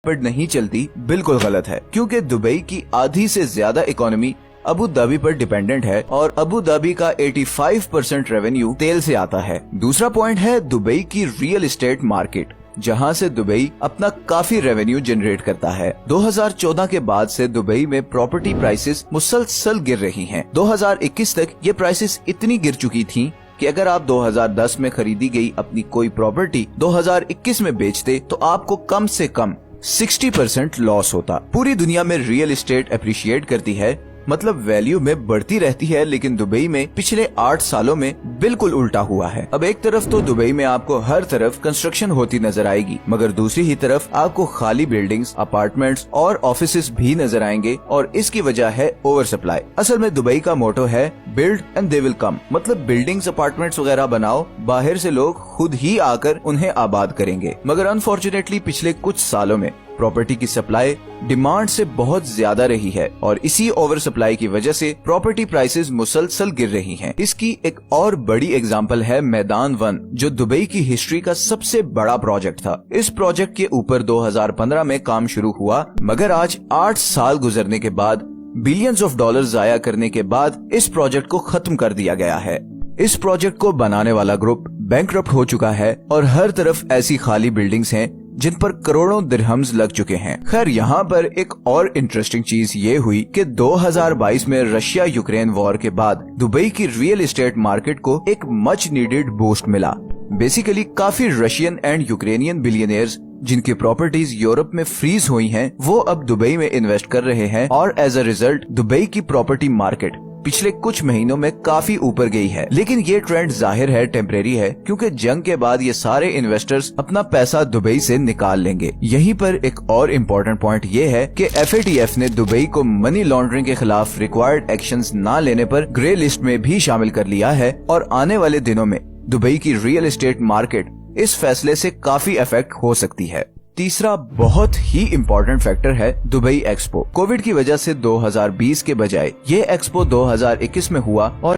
पर नहीं चलती बिल्कुल गलत है, क्योंकि दुबई की आधी से ज्यादा इकोनॉमी अबू धाबी पर डिपेंडेंट है और अबू धाबी का 85% रेवेन्यू तेल से आता है। दूसरा पॉइंट है दुबई की रियल एस्टेट मार्केट, जहां से दुबई अपना काफी रेवेन्यू जनरेट करता है। 2014 के बाद से दुबई में प्रॉपर्टी प्राइसेस मुसलसल गिर रही हैं। 2021 तक ये प्राइसेस इतनी गिर चुकी थीं कि अगर आप 2010 में खरीदी गई अपनी कोई प्रॉपर्टी 2021 में बेचते तो आपको कम से कम 60% लॉस होता। पूरी दुनिया में रियल एस्टेट एप्रिशिएट करती है, मतलब वैल्यू में बढ़ती रहती है, लेकिन दुबई में पिछले 8 सालों में बिल्कुल उल्टा हुआ है। अब एक तरफ तो दुबई में आपको हर तरफ कंस्ट्रक्शन होती नजर आएगी, मगर दूसरी ही तरफ आपको खाली बिल्डिंग्स, अपार्टमेंट्स और ऑफिसेस भी नजर आएंगे और इसकी वजह है ओवर सप्लाई। असल में दुबई का मोटो है build and they will come, मतलब बिल्डिंग्स, अपार्टमेंट्स वगैरह बनाओ, बाहर से लोग खुद ही आकर उन्हें आबाद करेंगे। मगर अनफॉर्चुनेटली पिछले कुछ सालों में प्रॉपर्टी की सप्लाई डिमांड से बहुत ज्यादा रही है और इसी ओवर सप्लाई की वजह से प्रॉपर्टी प्राइसेस मुसलसल गिर रही हैं। इसकी एक और बड़ी एग्जांपल है मैदान 1, जो दुबई की हिस्ट्री का सबसे बड़ा प्रोजेक्ट था। इस प्रोजेक्ट के ऊपर 2015 में काम शुरू हुआ, मगर आज 8 साल गुजरने के बाद, बिलियंस ऑफ डॉलर जाया करने के बाद इस प्रोजेक्ट को खत्म कर दिया गया है। इस प्रोजेक्ट को बनाने वाला ग्रुप बैंकरप्ट हो चुका है और हर तरफ ऐसी खाली बिल्डिंग्स हैं जिन पर करोड़ों दिरहम्स लग चुके हैं। खैर, यहाँ पर एक और इंटरेस्टिंग चीज ये हुई कि 2022 में रशिया यूक्रेन वॉर के बाद दुबई की रियल एस्टेट मार्केट को एक मच नीडेड बूस्ट मिला। बेसिकली काफी रशियन एंड यूक्रेनियन बिलियनियर्स जिनकी प्रॉपर्टीज यूरोप में फ्रीज हुई हैं, वो अब दुबई में इन्वेस्ट कर रहे हैं और एज अ रिजल्ट दुबई की प्रॉपर्टी मार्केट पिछले कुछ महीनों में काफी ऊपर गई है। लेकिन ये ट्रेंड जाहिर है टेम्परेरी है, क्योंकि जंग के बाद ये सारे इन्वेस्टर्स अपना पैसा दुबई से निकाल लेंगे। यहीं पर एक और इम्पोर्टेंट पॉइंट ये है कि FATF ने दुबई को मनी लॉन्ड्रिंग के खिलाफ रिक्वायर्ड एक्शंस न लेने पर ग्रे लिस्ट में भी शामिल कर लिया है और आने वाले दिनों में दुबई की रियल एस्टेट मार्केट इस फैसले से काफी अफेक्ट हो सकती है। तीसरा बहुत ही इम्पोर्टेंट फैक्टर है दुबई एक्सपो। कोविड की वजह से 2020 के बजाय ये एक्सपो 2021 में हुआ और